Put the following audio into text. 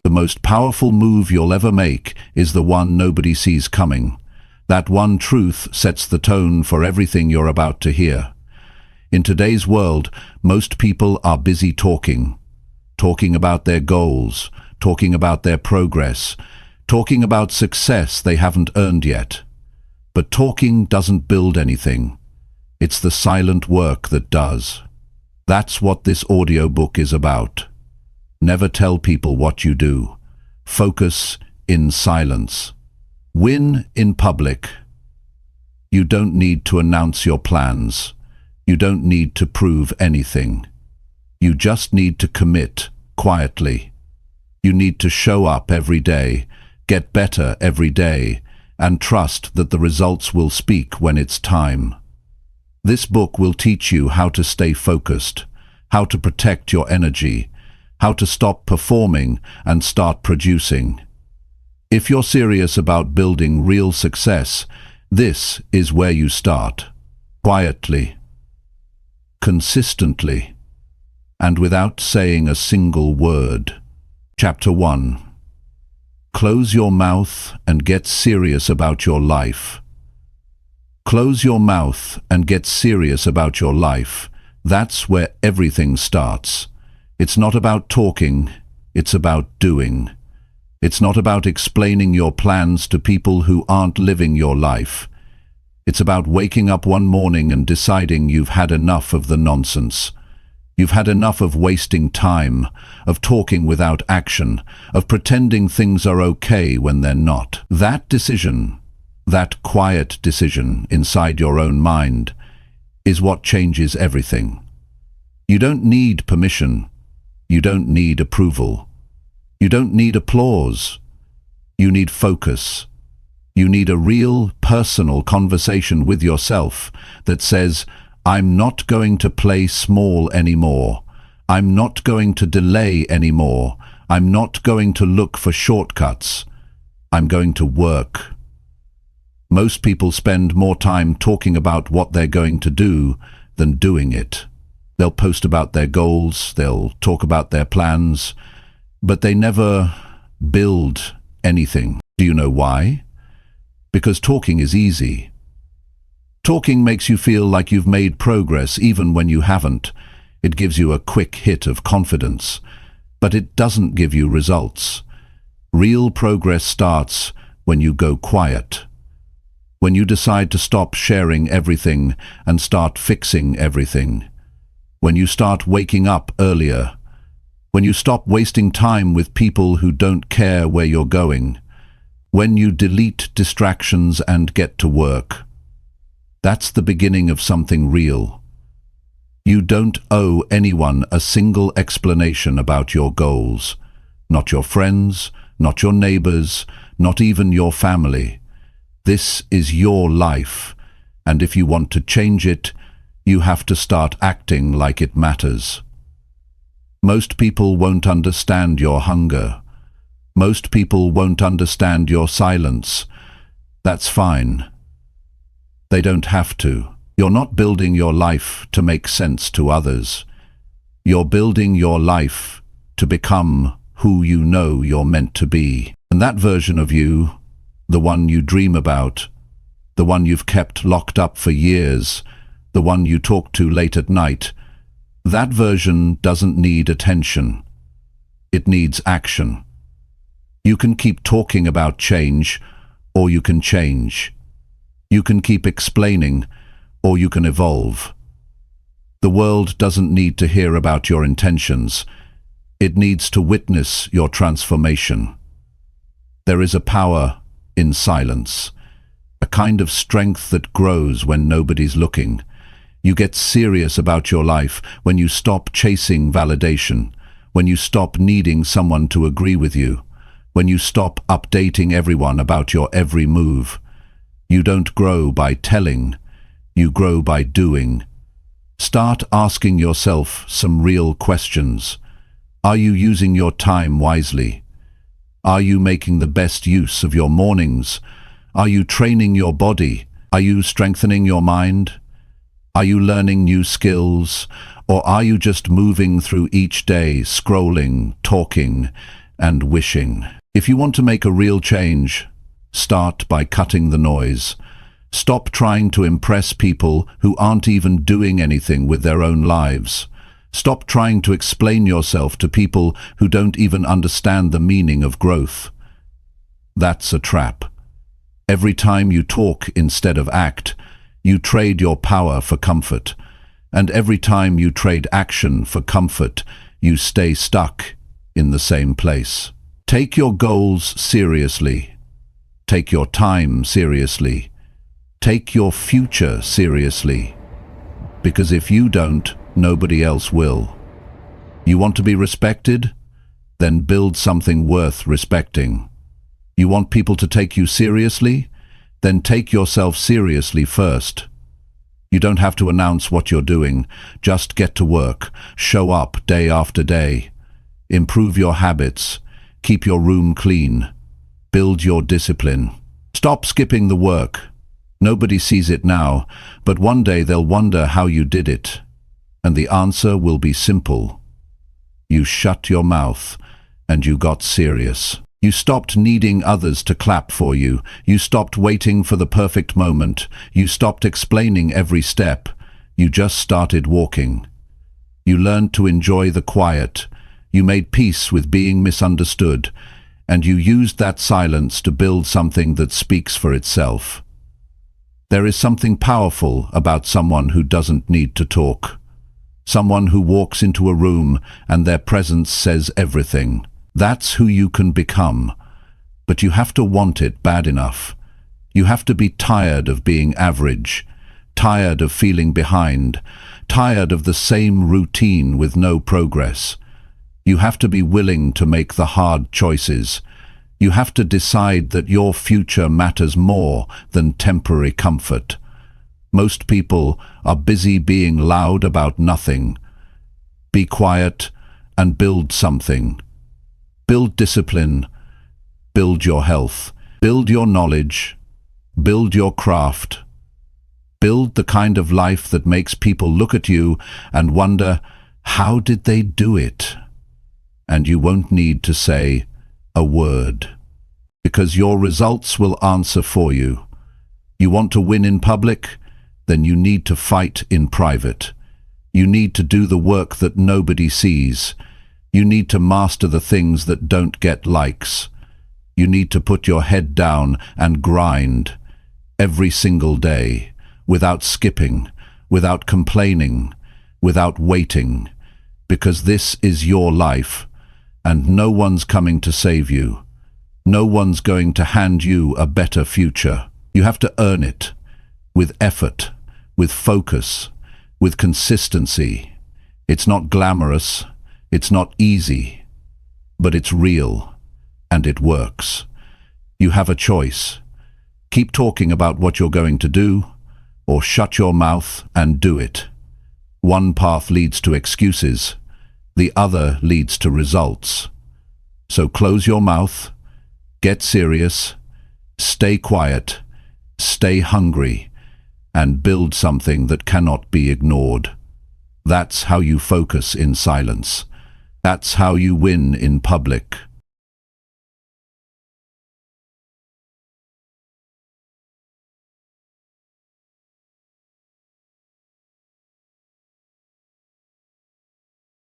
The most powerful move you'll ever make is the one nobody sees coming. That one truth sets the tone for everything you're about to hear. In today's world, most people are busy talking about their goals, talking about their progress, talking about success they haven't earned yet. But talking doesn't build anything. It's the silent work that does. That's what this audiobook is about. Never tell people what you do. Focus in silence. Win in public. You don't need to announce your plans. You don't need to prove anything. You just need to commit quietly. You need to show up every day, get better every day, and trust that the results will speak when it's time. This book will teach you how to stay focused, how to protect your energy, how to stop performing and start producing. If you're serious about building real success, this is where you start. Quietly, consistently, and without saying a single word. Chapter 1. Close your mouth and get serious about your life. Close your mouth and get serious about your life. That's where everything starts. It's not about talking, it's about doing. It's not about explaining your plans to people who aren't living your life. It's about waking up one morning and deciding you've had enough of the nonsense. You've had enough of wasting time, of talking without action, of pretending things are okay when they're not. That decision, that quiet decision inside your own mind, is what changes everything. You don't need permission. You don't need approval. You don't need applause. You need focus. You need a real, personal conversation with yourself that says, I'm not going to play small anymore. I'm not going to delay anymore. I'm not going to look for shortcuts. I'm going to work. Most people spend more time talking about what they're going to do than doing it. They'll post about their goals, they'll talk about their plans, but they never build anything. Do you know why? Because talking is easy. Talking makes you feel like you've made progress even when you haven't. It gives you a quick hit of confidence, but it doesn't give you results. Real progress starts when you go quiet. When you decide to stop sharing everything and start fixing everything. When you start waking up earlier. When you stop wasting time with people who don't care where you're going. When you delete distractions and get to work. That's the beginning of something real. You don't owe anyone a single explanation about your goals. Not your friends, not your neighbors, not even your family. This is your life, and if you want to change it, you have to start acting like it matters. Most people won't understand your hunger. Most people won't understand your silence. That's fine. They don't have to. You're not building your life to make sense to others. You're building your life to become who you know you're meant to be. And that version of you, the one you dream about, the one you've kept locked up for years, the one you talk to late at night, that version doesn't need attention. It needs action. You can keep talking about change, or you can change. You can keep explaining, or you can evolve. The world doesn't need to hear about your intentions. It needs to witness your transformation. There is a power in silence, a kind of strength that grows when nobody's looking. You get serious about your life when you stop chasing validation, when you stop needing someone to agree with you, when you stop updating everyone about your every move. You don't grow by telling, you grow by doing. Start asking yourself some real questions. Are you using your time wisely? Are you making the best use of your mornings? Are you training your body? Are you strengthening your mind? Are you learning new skills? Or are you just moving through each day, scrolling, talking, and wishing. If you want to make a real change, start by cutting the noise. Stop trying to impress people who aren't even doing anything with their own lives. Stop trying to explain yourself to people who don't even understand the meaning of growth. That's a trap. Every time you talk instead of act, you trade your power for comfort. And every time you trade action for comfort, you stay stuck in the same place. Take your goals seriously. Take your time seriously. Take your future seriously. Because if you don't, nobody else will. You want to be respected? Then build something worth respecting. You want people to take you seriously? Then take yourself seriously first. You don't have to announce what you're doing. Just get to work. Show up day after day. Improve your habits. Keep your room clean. Build your discipline. Stop skipping the work. Nobody sees it now, but one day they'll wonder how you did it. And the answer will be simple. You shut your mouth, and you got serious. You stopped needing others to clap for you. You stopped waiting for the perfect moment. You stopped explaining every step. You just started walking. You learned to enjoy the quiet. You made peace with being misunderstood. And you used that silence to build something that speaks for itself. There is something powerful about someone who doesn't need to talk. Someone who walks into a room and their presence says everything. That's who you can become. But you have to want it bad enough. You have to be tired of being average, tired of feeling behind, tired of the same routine with no progress. You have to be willing to make the hard choices. You have to decide that your future matters more than temporary comfort. Most people are busy being loud about nothing. Be quiet and build something. Build discipline. Build your health. Build your knowledge. Build your craft. Build the kind of life that makes people look at you and wonder, how did they do it? And you won't need to say a word, because your results will answer for you. You want to win in public? Then you need to fight in private. You need to do the work that nobody sees. You need to master the things that don't get likes. You need to put your head down and grind every single day, without skipping, without complaining, without waiting, because this is your life, and no one's coming to save you. No one's going to hand you a better future. You have to earn it, with effort, with focus, with consistency. It's not glamorous, it's not easy, but it's real, and it works. You have a choice. Keep talking about what you're going to do, or shut your mouth and do it. One path leads to excuses, the other leads to results. So close your mouth, get serious, stay quiet, stay hungry, and build something that cannot be ignored. That's how you focus in silence. That's how you win in public.